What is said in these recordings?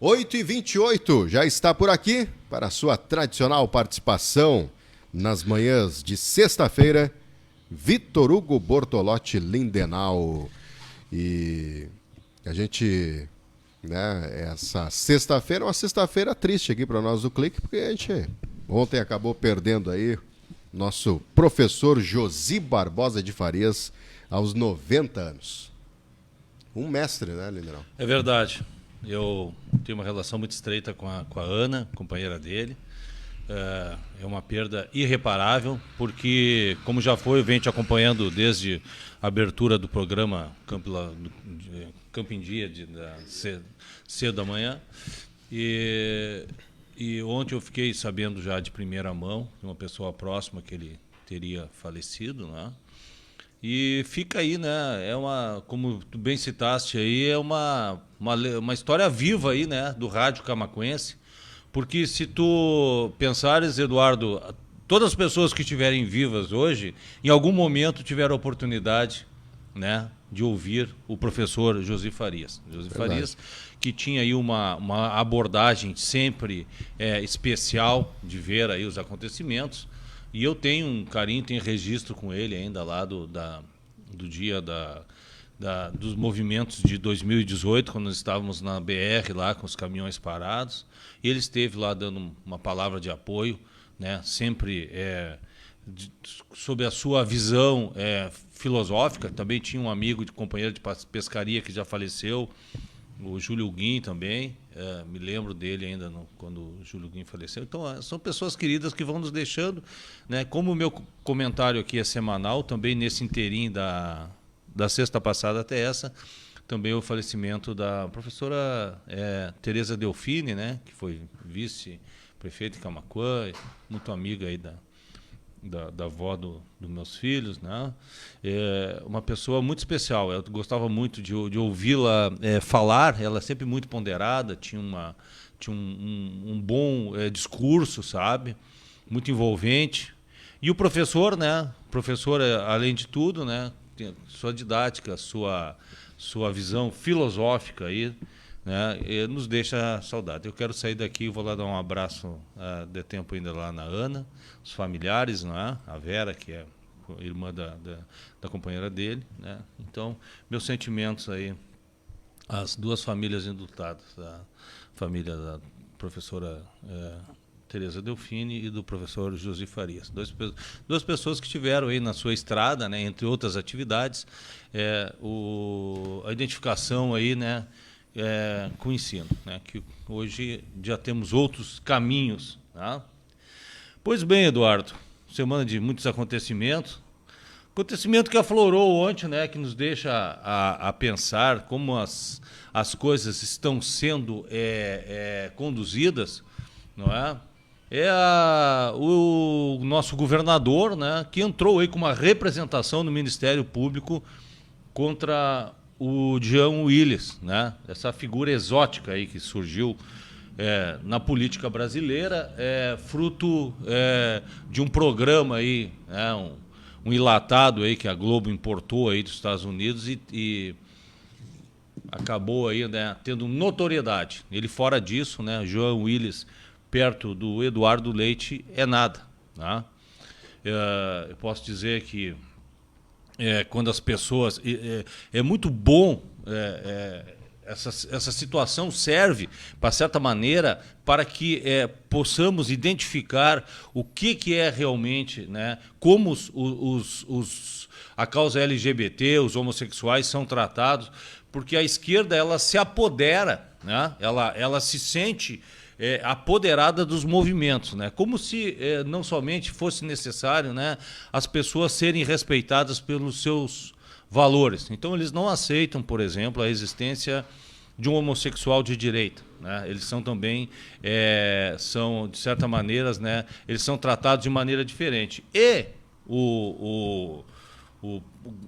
8h28, já está por aqui para a sua tradicional participação nas manhãs de sexta-feira, Vitor Hugo Bortolotti Lindenau. E a gente, essa sexta-feira é uma sexta-feira triste aqui para nós do Clique, porque a gente ontem acabou perdendo aí nosso professor Josi Barbosa de Farias aos 90 anos. Um mestre, né, Lindenau? É verdade. Eu tenho uma relação muito estreita com a Ana, companheira dele. É uma perda irreparável, porque, como já foi, eu venho te acompanhando desde a abertura do programa Campo em Dia, cedo da manhã. E ontem eu fiquei sabendo já de primeira mão, de uma pessoa próxima, que ele teria falecido, né? E fica aí, né? Como tu bem citaste aí, é uma história viva aí, né? Do rádio camaquense. Porque se tu pensares, Eduardo, todas as pessoas que estiverem vivas hoje, em algum momento tiveram a oportunidade, né, de ouvir o professor Josi Farias. Josi Farias, que tinha aí uma abordagem sempre especial de ver aí os acontecimentos. E eu tenho um carinho, tenho registro com ele ainda lá do dia dos movimentos de 2018, quando nós estávamos na BR lá com os caminhões parados. E ele esteve lá dando uma palavra de apoio, né, sempre sob a sua visão filosófica. Também tinha um amigo, companheiro de pescaria que já faleceu, o Júlio Guim também, me lembro dele ainda quando o Júlio Guim faleceu. Então, são pessoas queridas que vão nos deixando, né? Como o meu comentário aqui é semanal, também nesse inteirinho da sexta passada até essa, também o falecimento da professora Tereza Delfini, né? Que foi vice-prefeita de Camaquã, muito amiga aí da avó dos meus filhos, né? Uma pessoa muito especial. Eu gostava muito de ouvi-la falar. Ela é sempre muito ponderada, tinha um bom discurso, sabe? Muito envolvente. E o professor, né? Professor, além de tudo, né? Tem sua didática, sua visão filosófica aí, né? E nos deixa saudade. Eu quero sair daqui, vou lá dar um abraço, de tempo ainda lá na Ana, os familiares, né? A Vera, que é irmã da companheira dele, né? Então, meus sentimentos aí, as duas famílias indultadas, a família da professora Tereza Delfini e do professor Josi Farias. Duas pessoas que tiveram aí na sua estrada, né, entre outras atividades, a identificação aí, né, com o ensino, né, que hoje já temos outros caminhos. Tá? Pois bem, Eduardo, semana de muitos acontecimentos. Acontecimento que aflorou ontem, né, que nos deixa a pensar como as coisas estão sendo conduzidas, não é? O nosso governador, né, que entrou aí com uma representação no Ministério Público contra o Jean Willis, né, essa figura exótica aí que surgiu na política brasileira, fruto de um programa aí, né, um enlatado aí que a Globo importou aí dos Estados Unidos e acabou aí, né, tendo notoriedade. Ele fora disso, né, Jean Willis, perto do Eduardo Leite, é nada. Tá? Eu posso dizer que quando as pessoas... É muito bom... Essa situação serve, para certa maneira, para que possamos identificar o que é realmente, né, como a causa LGBT, os homossexuais são tratados, porque a esquerda ela se apodera, né, ela se sente apoderada dos movimentos, né, como se não somente fosse necessário, né, as pessoas serem respeitadas pelos seus valores. Então, eles não aceitam, por exemplo, a existência de um homossexual de direita. Né? Eles são também, são, de certa maneira, né, eles são tratados de maneira diferente. E o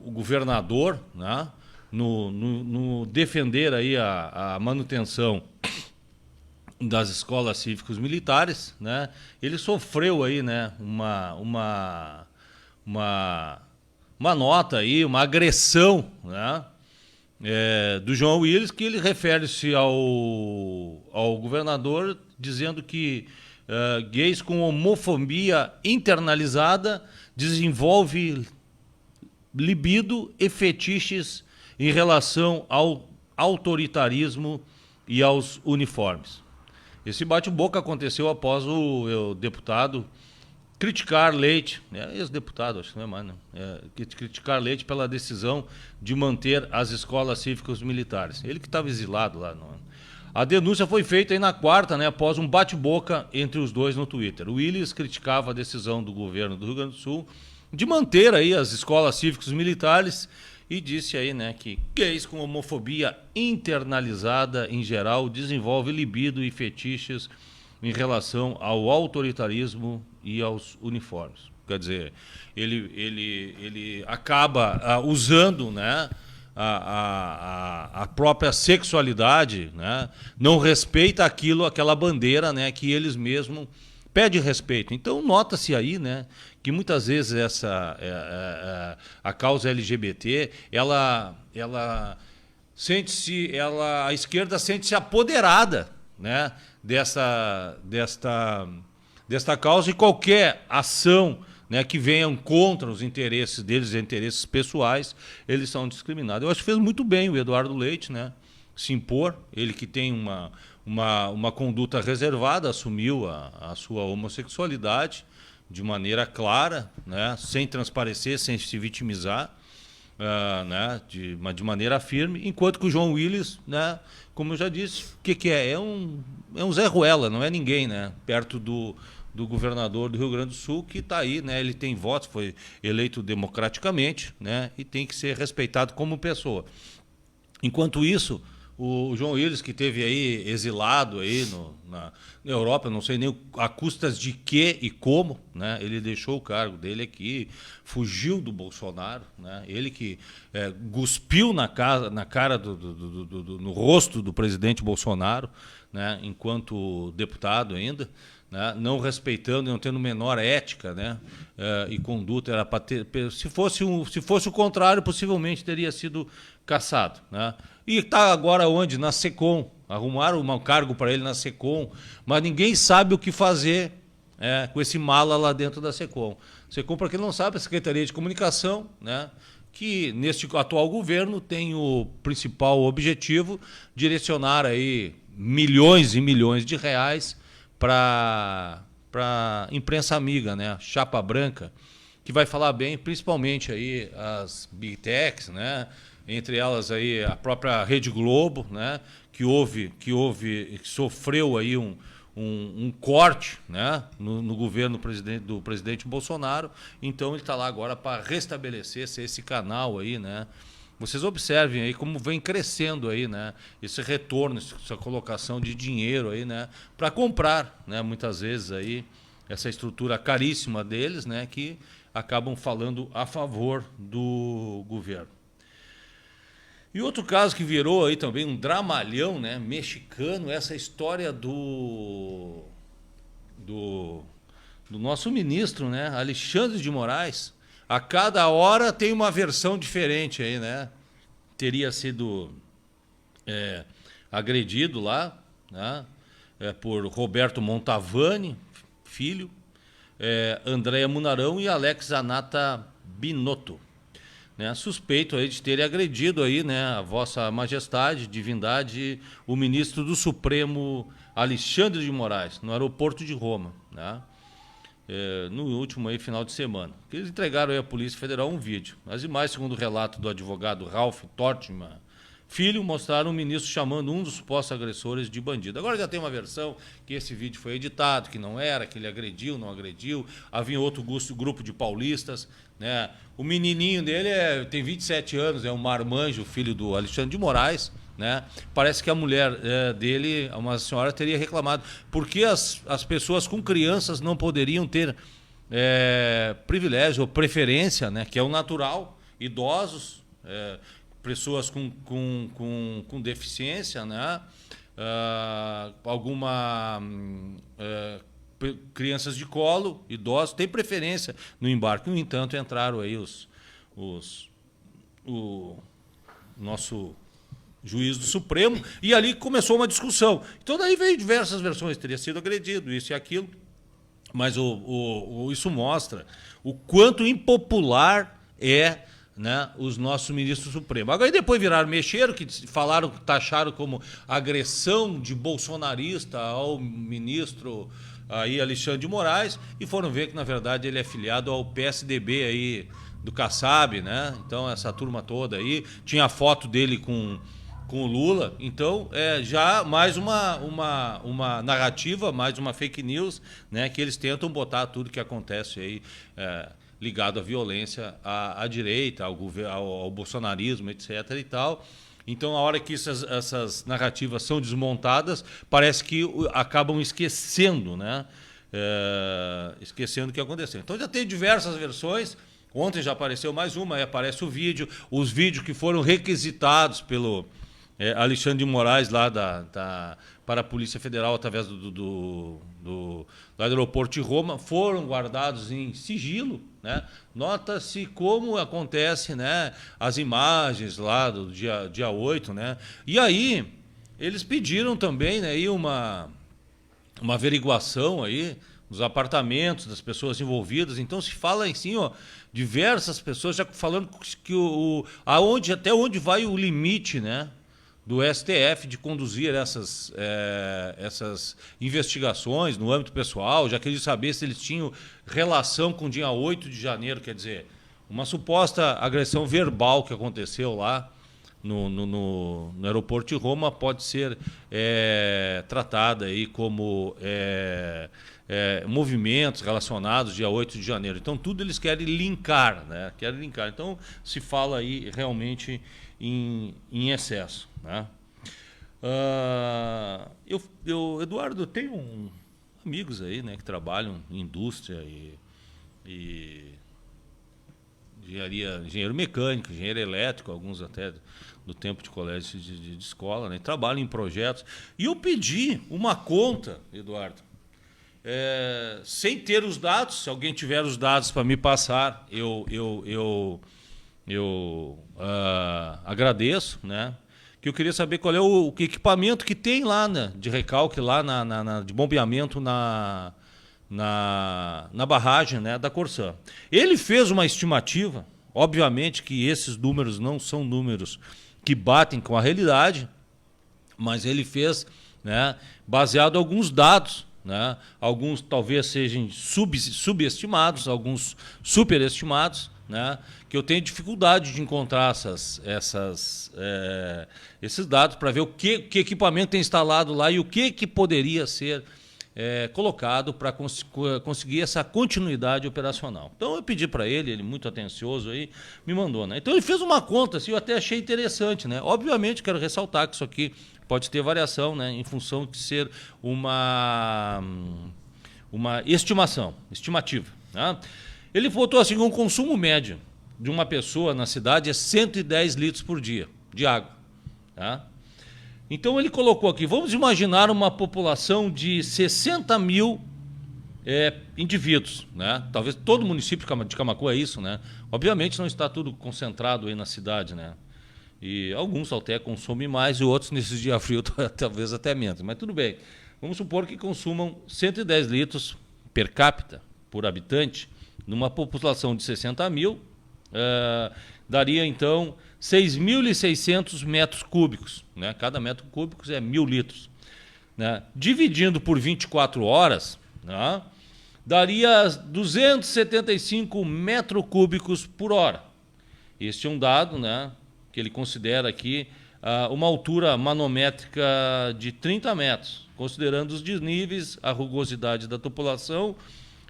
governador, né, no defender aí a manutenção das escolas cívicos militares, né, ele sofreu aí, né, uma nota aí, uma agressão, né, do João Willis, que ele refere-se ao ao governador dizendo que gays com homofobia internalizada desenvolve libido e fetiches em relação ao autoritarismo e aos uniformes. Esse bate-boca aconteceu após o deputado criticar Leite, ex-deputado, acho que não é mais, né? Criticar Leite pela decisão de manter as escolas cívicas militares. Ele que estava exilado lá. A denúncia foi feita aí na quarta, né, após um bate-boca entre os dois no Twitter. O Willis criticava a decisão do governo do Rio Grande do Sul de manter aí as escolas cívicas militares e disse aí, né, que gays com homofobia internalizada em geral desenvolve libido e fetiches em relação ao autoritarismo e aos uniformes. Quer dizer, ele acaba usando, né, a própria sexualidade, né, não respeita aquela bandeira, né, que eles mesmos pedem respeito. Então nota-se aí, né, que muitas vezes a causa LGBT, a esquerda sente-se apoderada, né, desta causa, e qualquer ação, né, que venham contra os interesses deles, interesses pessoais, eles são discriminados. Eu acho que fez muito bem o Eduardo Leite, né, se impor, ele que tem uma conduta reservada, assumiu a sua homossexualidade de maneira clara, né, sem transparecer, sem se vitimizar, né, de maneira firme, enquanto que o João Willis, né, como eu já disse, o que é? É um Zé Ruela, não é ninguém, né, perto do governador do Rio Grande do Sul, que está aí, né, ele tem votos, foi eleito democraticamente, né, e tem que ser respeitado como pessoa. Enquanto isso, o João Willis, que teve aí exilado aí na Europa, não sei nem a custas de quê e como, né? Ele deixou o cargo dele aqui, fugiu do Bolsonaro, né? Ele que cuspiu na cara no rosto do presidente Bolsonaro, né? Enquanto deputado ainda, né? Não respeitando, não tendo menor ética, né? E conduta. Era para ter, se fosse o contrário, possivelmente teria sido cassado, né? E está agora onde? Na SECOM. Arrumaram um cargo para ele na SECOM, mas ninguém sabe o que fazer com esse mala lá dentro da SECOM. SECOM, para quem não sabe, é a Secretaria de Comunicação, né, que neste atual governo tem o principal objetivo de direcionar aí milhões e milhões de reais para imprensa amiga, né, chapa branca, que vai falar bem, principalmente aí as Big Techs, né, entre elas aí a própria Rede Globo, né, que sofreu aí um corte, né, no governo do presidente Bolsonaro. Então ele está lá agora para restabelecer esse canal aí, né. Vocês observem aí como vem crescendo aí, né, esse retorno, essa colocação de dinheiro aí, né, para comprar, né, muitas vezes aí essa estrutura caríssima deles, né, que acabam falando a favor do governo. E outro caso que virou aí também um dramalhão, né, mexicano, essa história do nosso ministro, né, Alexandre de Moraes. A cada hora tem uma versão diferente aí, né? Teria sido agredido lá, né, por Roberto Montavani, filho, Andréa Munarão e Alex Anata Binotto. Né, suspeito aí de ter agredido aí, né, a Vossa Majestade, Divindade, o ministro do Supremo Alexandre de Moraes, no aeroporto de Roma, né, no último aí, final de semana. Eles entregaram aí à Polícia Federal um vídeo. As imagens, segundo o relato do advogado Ralph Tortman Filho, mostraram o ministro chamando um dos supostos agressores de bandido. Agora já tem uma versão que esse vídeo foi editado, que não era, que ele agrediu, não agrediu. Havia outro grupo de paulistas, né? O menininho dele tem 27 anos, é um marmanjo, filho do Alexandre de Moraes, né? Parece que a mulher dele, uma senhora, teria reclamado. Por que as pessoas com crianças não poderiam ter privilégio ou preferência, né? Que é o natural, idosos, pessoas com deficiência, né? Crianças de colo, idosos, tem preferência no embarque. No entanto, entraram aí o nosso juiz do Supremo, e ali começou uma discussão. Então daí veio diversas versões, teria sido agredido, isso e aquilo, mas isso mostra o quanto impopular é, né, os nossos ministros supremos. Agora depois viraram mexeram, que falaram, taxaram como agressão de bolsonarista ao ministro aí Alexandre de Moraes, e foram ver que na verdade ele é filiado ao PSDB aí do Kassab, né? Então essa turma toda aí, tinha a foto dele com o Lula, então já mais uma narrativa, mais uma fake news, né, que eles tentam botar tudo que acontece aí ligado à violência à direita, ao bolsonarismo, etc. e tal. Então, a hora que essas narrativas são desmontadas, parece que acabam esquecendo, né? Esquecendo o que aconteceu. Então, já tem diversas versões. Ontem já apareceu mais uma, aí aparece o vídeo. Os vídeos que foram requisitados pelo Alexandre de Moraes, lá para a Polícia Federal, através do aeroporto de Roma, foram guardados em sigilo, né? Nota-se como acontece, né, as imagens lá do dia 8, né? E aí, eles pediram também, né, aí uma averiguação aí nos apartamentos das pessoas envolvidas. Então se fala assim, ó, diversas pessoas já falando que até onde vai o limite, né, do STF de conduzir essas investigações no âmbito pessoal. Já queria saber se eles tinham relação com o dia 8 de janeiro, quer dizer, uma suposta agressão verbal que aconteceu lá no aeroporto de Roma pode ser tratada aí como movimentos relacionados dia 8 de janeiro. Então, tudo eles querem linkar, né? Então, se fala aí realmente em excesso, né? Eduardo, eu tenho amigos aí, né, que trabalham em indústria e engenheiro mecânico, engenheiro elétrico, alguns até do tempo de colégio de escola, né, trabalham em projetos. E eu pedi uma conta, Eduardo, sem ter os dados. Se alguém tiver os dados para me passar, eu agradeço, né? Que eu queria saber qual é o equipamento que tem lá, né, de recalque, lá de bombeamento na barragem, né, da Corsã. Ele fez uma estimativa, obviamente que esses números não são números que batem com a realidade, mas ele fez, né, baseado em alguns dados, né, alguns talvez sejam subestimados, alguns superestimados, né, que eu tenho dificuldade de encontrar esses dados para ver que equipamento tem instalado lá e o que poderia ser colocado para conseguir essa continuidade operacional. Então eu pedi para ele muito atencioso aí, me mandou, né? Então ele fez uma conta, assim, eu até achei interessante, né? Obviamente quero ressaltar que isso aqui pode ter variação, né, em função de ser uma estimativa, né? Ele botou assim, um consumo médio de uma pessoa na cidade é 110 litros por dia de água, tá? Então ele colocou aqui, vamos imaginar uma população de 60 mil indivíduos, né? Talvez todo município de Camaquã é isso, né? Obviamente não está tudo concentrado aí na cidade, né? E alguns até consomem mais e outros nesses dias frios talvez até menos, mas tudo bem. Vamos supor que consumam 110 litros per capita, por habitante, numa população de 60 mil, daria então 6.600 metros cúbicos, né? Cada metro cúbico é 1.000 litros, né? Dividindo por 24 horas, né, daria 275 metros cúbicos por hora. Este é um dado, né, que ele considera aqui uma altura manométrica de 30 metros, considerando os desníveis, a rugosidade da tubulação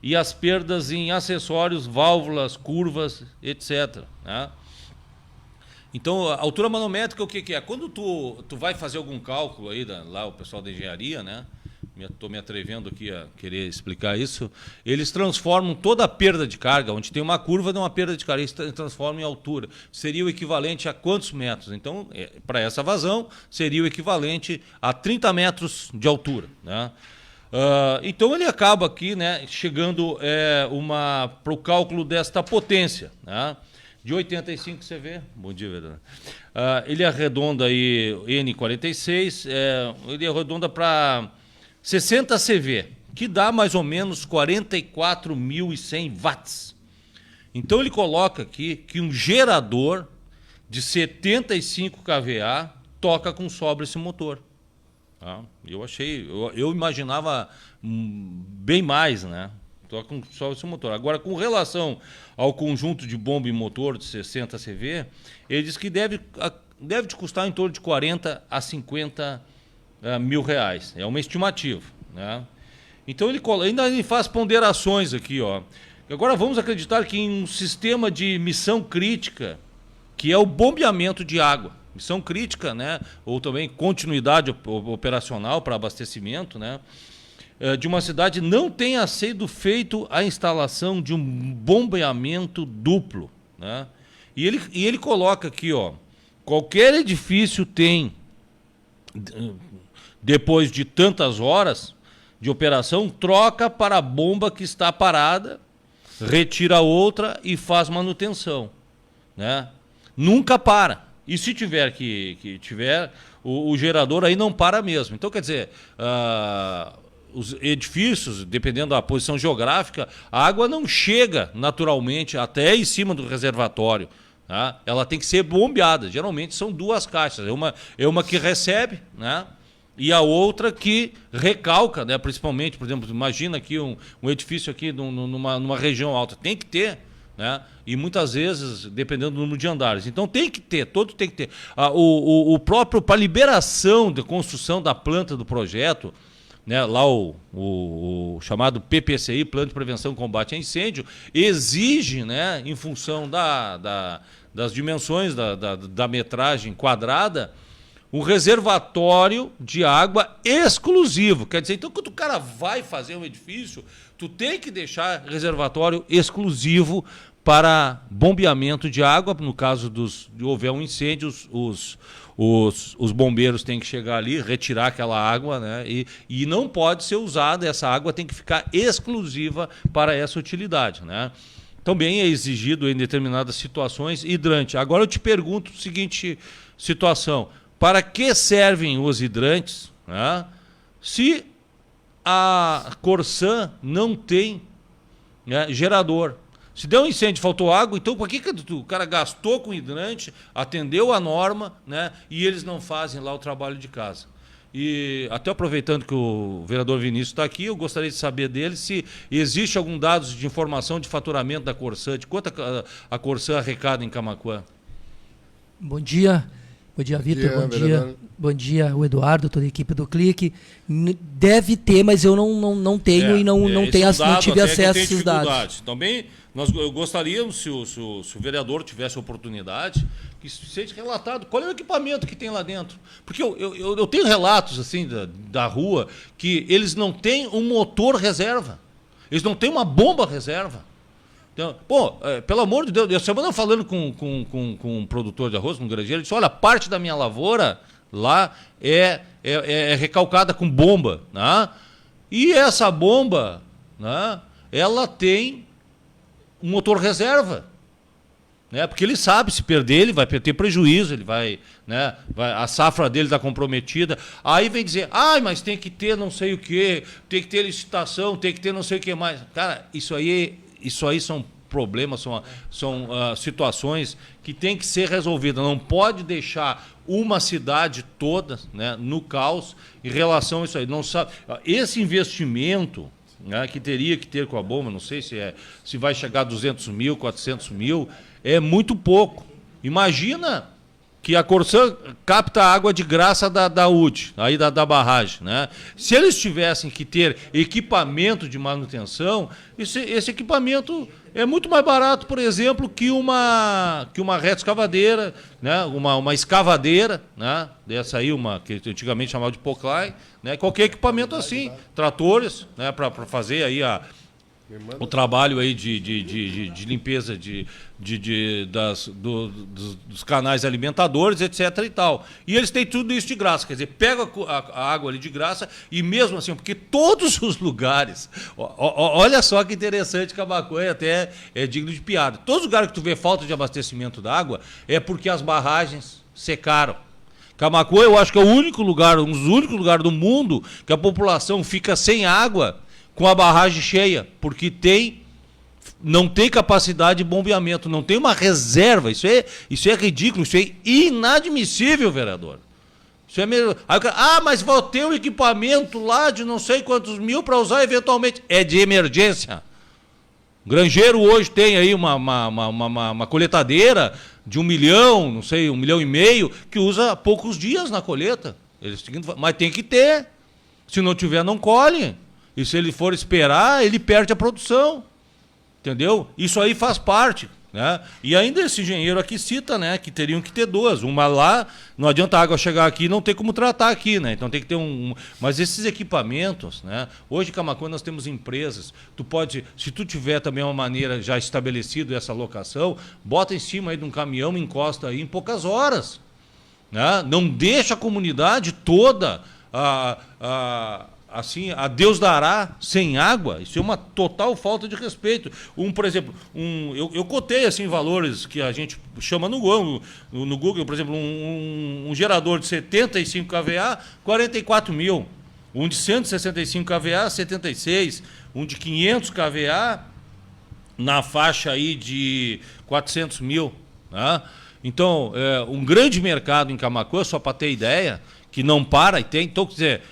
e as perdas em acessórios, válvulas, curvas, etc., né? Então, a altura manométrica, o que é? Quando tu vai fazer algum cálculo aí, lá o pessoal da engenharia, né? Estou me atrevendo aqui a querer explicar isso. Eles transformam toda a perda de carga, onde tem uma curva, não uma perda de carga, eles transformam em altura. Seria o equivalente a quantos metros? Então, para essa vazão, seria o equivalente a 30 metros de altura, né? Então ele acaba aqui, né, chegando para o cálculo desta potência, né? de 85 CV. Bom dia, vereador. Ele arredonda aí N46, ele arredonda para 60 CV, que dá mais ou menos 44.100 watts. Então ele coloca aqui que um gerador de 75 kVA toca com sobra esse motor. Tá? Eu imaginava bem mais, né? Toca com sobra esse motor. Agora, com relação ao conjunto de bomba e motor de 60 CV, ele diz que deve te custar em torno de 40 a 50 mil reais. É uma estimativa, né? Então ele faz ponderações aqui, ó. Agora vamos acreditar que em um sistema de missão crítica, que é o bombeamento de água, missão crítica, né, ou também continuidade operacional para abastecimento, né, de uma cidade, não tenha sido feito a instalação de um bombeamento duplo, né? E ele coloca aqui, ó, qualquer edifício tem, depois de tantas horas de operação, troca para a bomba que está parada, retira outra e faz manutenção, né? Nunca para. E se tiver o gerador aí não para mesmo. Então, quer dizer, os edifícios, dependendo da posição geográfica, a água não chega naturalmente até em cima do reservatório. Tá? Ela tem que ser bombeada. Geralmente são duas caixas. É uma que recebe, né? E a outra que recalca, né? Principalmente, por exemplo, imagina aqui um edifício aqui numa região alta. Tem que ter, né? E muitas vezes, dependendo do número de andares. Então tem que ter, todo tem que ter. O próprio, para liberação de construção da planta do projeto, né? Lá o chamado PPCI, Plano de Prevenção e Combate a Incêndio, exige, né? Em função das dimensões da metragem quadrada, um reservatório de água exclusivo. Quer dizer, então, quando o cara vai fazer um edifício, tu tem que deixar reservatório exclusivo para bombeamento de água. No caso de houver um incêndio, os bombeiros têm que chegar ali, retirar aquela água, né? E não pode ser usada, essa água tem que ficar exclusiva para essa utilidade, né? Também é exigido em determinadas situações hidrante. Agora eu te pergunto a seguinte situação: para que servem os hidrantes, né, se a Corsan não tem, né, gerador? Se deu um incêndio, faltou água, então por que o cara gastou com hidrante, atendeu a norma, né, e eles não fazem lá o trabalho de casa? E até aproveitando que o vereador Vinícius está aqui, eu gostaria de saber dele se existe algum dado de informação de faturamento da Corsan, de quanto a Corsan arrecada em Camaquã. Bom dia. Bom dia, Vitor. Bom dia, o Eduardo, toda a equipe do Clique. Deve ter, mas eu não tenho e não tive acesso a esses dados. Também eu gostaria, se o vereador tivesse oportunidade, que seja relatado qual é o equipamento que tem lá dentro. Porque eu tenho relatos assim da rua que eles não têm um motor reserva. Eles não têm uma bomba reserva. Então, pelo amor de Deus, eu semana falando com um produtor de arroz, com um granjeiro, ele disse: olha, parte da minha lavoura lá é recalcada com bomba, né? E essa bomba, né, ela tem um motor reserva, né? Porque ele sabe, se perder, ele vai ter prejuízo, ele né, a safra dele está comprometida. Aí vem dizer: mas tem que ter não sei o quê, tem que ter licitação, tem que ter não sei o que mais. Cara, isso aí são problemas, são situações que têm que ser resolvidas. Não pode deixar uma cidade toda, né, no caos em relação a isso aí. Não sabe, esse investimento, né, que teria que ter com a bomba, não sei se vai chegar a 200 mil, 400 mil, é muito pouco. Imagina que a Corsan capta água de graça da UD, aí da barragem, né? Se eles tivessem que ter equipamento de manutenção, esse equipamento é muito mais barato, por exemplo, que uma retroescavadeira, né? Uma escavadeira, né? Dessa aí, que antigamente chamava de Poclay, né? Qualquer equipamento assim, tratores, né? Para fazer aí o trabalho aí de limpeza dos canais alimentadores, etc. e tal. E eles têm tudo isso de graça, quer dizer, pega a água ali de graça e mesmo assim, porque todos os lugares, olha só que interessante, Camaquã até é digno de piada. Todos os lugares que tu vê falta de abastecimento da água é porque as barragens secaram. Camaquã, eu acho que é um dos únicos lugares do mundo que a população fica sem água com a barragem cheia, porque não tem capacidade de bombeamento, não tem uma reserva. Isso é ridículo, isso é inadmissível, vereador. Isso é mesmo. Aí o cara, mas vou ter um equipamento lá de não sei quantos mil para usar eventualmente. É de emergência. O granjeiro hoje tem aí uma coletadeira de 1 milhão, não sei, 1,5 milhão, que usa poucos dias na coleta. Mas tem que ter. Se não tiver, não colhe. E se ele for esperar, ele perde a produção. Entendeu? Isso aí faz parte. Né? E ainda esse engenheiro aqui cita, né, que teriam que ter 2. Uma lá, não adianta a água chegar aqui e não ter como tratar aqui, né? Então tem que ter Mas esses equipamentos, né? Hoje em Camaquã nós temos empresas. Tu pode, se tu tiver também uma maneira já estabelecida essa locação, bota em cima aí de um caminhão, encosta aí em poucas horas. Né? Não deixa a comunidade toda assim, a Deus dará sem água. Isso é uma total falta de respeito. Por exemplo, eu cotei assim valores que a gente chama no Google, por exemplo, um gerador de 75 kVA, 44 mil. Um de 165 kVA, 76. Um de 500 kVA, na faixa aí de 400 mil. Né? Então, um grande mercado em Camaquã, só para ter ideia, que não para e tem. Então, quer dizer,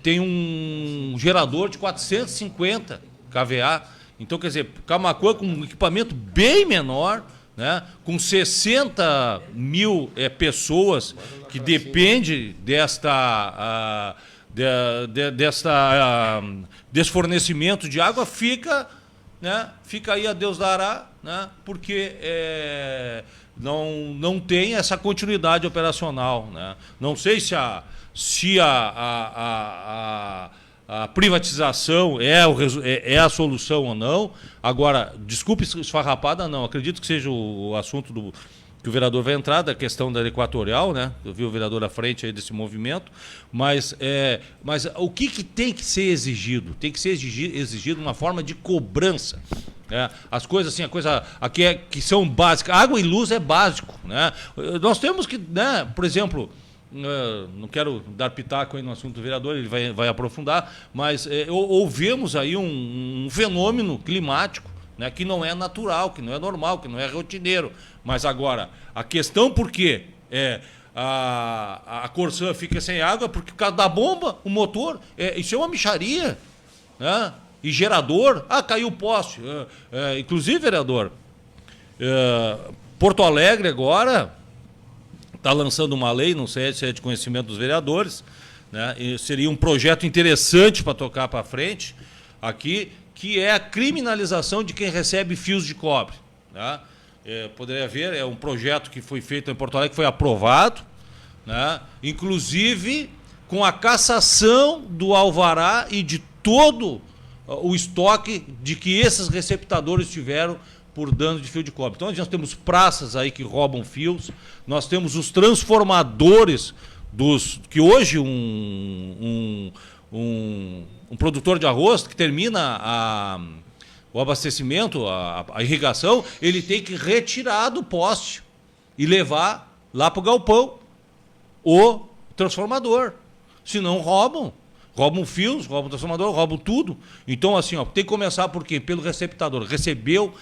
tem um gerador de 450 kVA. Então, quer dizer, Camaquã com um equipamento bem menor, né, com 60 mil pessoas que dependem desse fornecimento de água, fica aí a Deus dará, né, porque não tem essa continuidade operacional. Né? Não sei se a privatização é a solução ou não. Agora, desculpe esfarrapada, não. Acredito que seja o assunto que o vereador vai entrar, da questão da Equatorial, né? Eu vi o vereador à frente aí desse movimento. Mas o que tem que ser exigido? Tem que ser exigido uma forma de cobrança. As coisas assim, que são básicas. Água e luz é básico. Né? Nós temos que, né, por exemplo... não quero dar pitaco aí no assunto do vereador, ele vai aprofundar, mas ouvimos aí um fenômeno climático, né, que não é natural, que não é normal, que não é rotineiro. Mas agora, a questão por que a Corsã fica sem água, porque por causa da bomba, o motor, isso é uma mixaria. Né? E gerador, caiu o poste. Inclusive, vereador, Porto Alegre agora... está lançando uma lei, não sei se é de conhecimento dos vereadores, né? E seria um projeto interessante para tocar para frente aqui, que é a criminalização de quem recebe fios de cobre. Né? Poderia ver, é um projeto que foi feito em Porto Alegre, que foi aprovado, né? Inclusive com a cassação do alvará e de todo o estoque de que esses receptadores tiveram por dano de fio de cobre. Então, nós temos praças aí que roubam fios, nós temos os transformadores que hoje um produtor de arroz que termina o abastecimento, a irrigação, ele tem que retirar do poste e levar lá para o galpão o transformador. Senão roubam fios, roubam transformador, roubam tudo. Então, assim, tem que começar por quê? Pelo receptador. Recebeu...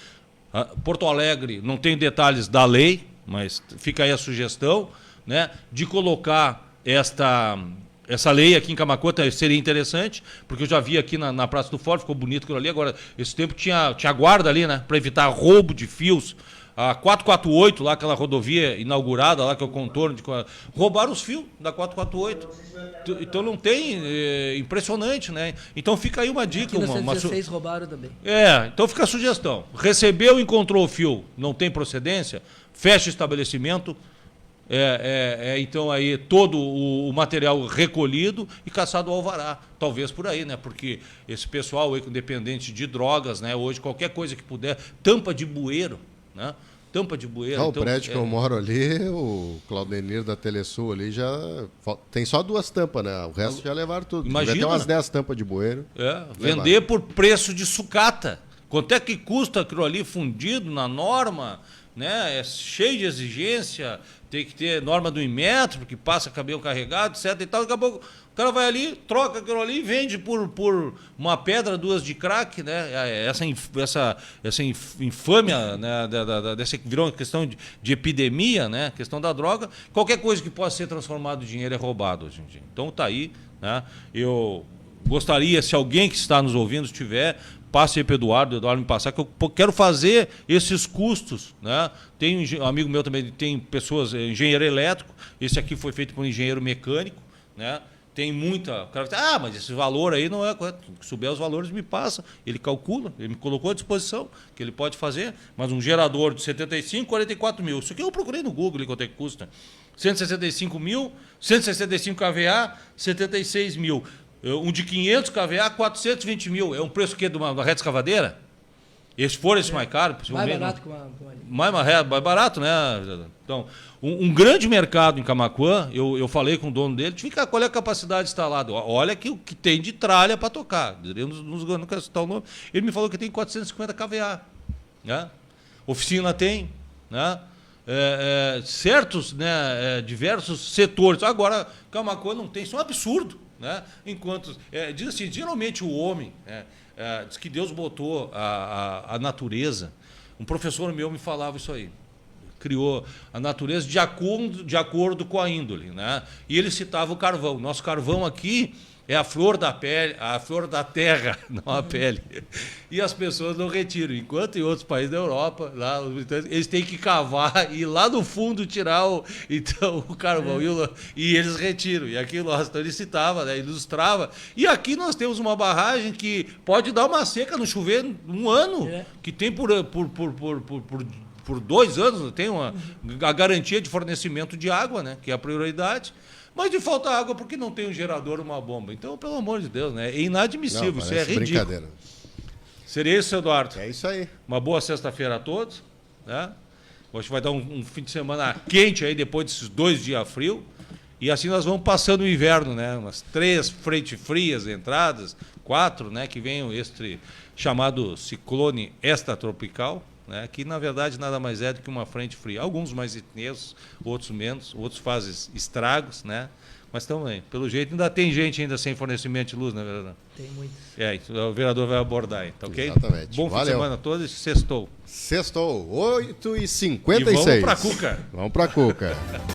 Porto Alegre, não tem detalhes da lei, mas fica aí a sugestão, né, de colocar essa lei aqui em Camaquã. Seria interessante, porque eu já vi aqui na Praça do Forte, ficou bonito aquilo ali. Agora, esse tempo tinha guarda ali, né, para evitar roubo de fios. A 448, lá, aquela rodovia inaugurada, lá que é o contorno de... Roubaram os fios da 448. Então não tem... impressionante, né? Então fica aí uma dica. Aqui no 116 roubaram também. Então fica a sugestão. Recebeu, encontrou o fio, não tem procedência, fecha o estabelecimento, então aí todo o material recolhido e caçado ao alvará. Talvez por aí, né? Porque esse pessoal aí com dependente de drogas, né? Hoje qualquer coisa que puder, tampa de bueiro, né? Tampa de bueiro. O prédio que eu moro ali, o Claudenir da Telesul ali, já tem só 2 tampas, né? O resto já levaram tudo. Imagina. Tem umas 10 tampas de bueiro. Vender por preço de sucata. Quanto é que custa aquilo ali fundido na norma? Né? É cheio de exigência, tem que ter norma do Inmetro, porque passa caminhão carregado, etc. E tal. Daqui a pouco o cara vai ali, troca aquilo ali e vende por uma pedra, 2 de crack, né? Essa infâmia, né? Dessa virou uma questão de epidemia, né? Questão da droga. Qualquer coisa que possa ser transformado em dinheiro é roubado hoje em dia. Então tá aí, né? Eu gostaria, se alguém que está nos ouvindo estiver, passe aí para o Eduardo me passar, que eu quero fazer esses custos, né? Tem um amigo meu também, tem pessoas, engenheiro elétrico, esse aqui foi feito por um engenheiro mecânico, né? Tem muita... O cara fala, mas esse valor aí não é correto. Se souber os valores, me passa. Ele calcula, ele me colocou à disposição, que ele pode fazer, mas um gerador de 75, 44 mil. Isso aqui eu procurei no Google, quanto é que custa. 165 mil, 165 kVA, 76 mil. Um de 500 kVA, 420 mil. É um preço que de uma reta escavadeira? Esse for esse mais caro? Mais barato que uma... Mais barato, né? Então, um grande mercado em Camaquã, eu falei com o dono dele, qual é a capacidade instalada? Olha o que tem de tralha para tocar. Não quero citar o nome. Ele me falou que tem 450 kVA. Né? Oficina tem, né? Certos, né, diversos setores. Agora, Camaquã não tem, isso é um absurdo. Né? Enquanto diz assim, geralmente o homem, diz que Deus botou a natureza. Um professor meu me falava isso aí, criou a natureza de acordo com a índole, né? E ele citava o carvão. Nosso carvão aqui é a flor da pele, a flor da terra, não a pele. E as pessoas não retiram. Enquanto em outros países da Europa, lá, eles têm que cavar e lá no fundo tirar o carvão. E eles retiram. E aqui então ele citava, né, ilustrava. E aqui nós temos uma barragem que pode dar uma seca no chover um ano, que tem por 2 anos, tem a garantia de fornecimento de água, né, que é a prioridade. Mas de falta água porque não tem um gerador, uma bomba. Então, pelo amor de Deus, né? É inadmissível, isso é ridículo. Brincadeira. Seria isso, Eduardo? É isso aí. Uma boa sexta-feira a todos, né? Hoje vai dar um fim de semana quente aí, depois desses 2 dias frio. E assim nós vamos passando o inverno, né? Umas 3 frentes frias entradas, 4, né? Que vem este chamado ciclone extratropical. Né, que na verdade nada mais é do que uma frente fria. Alguns mais intensos, outros menos, outros fazem estragos, né? Mas também, pelo jeito, ainda tem gente ainda sem fornecimento de luz, né, vereador? Tem muitos. O vereador vai abordar aí, tá ok? Exatamente. Bom fim de semana a todos e sextou. Sextou, 8h56. E vamos pra Cuca. Vamos pra Cuca.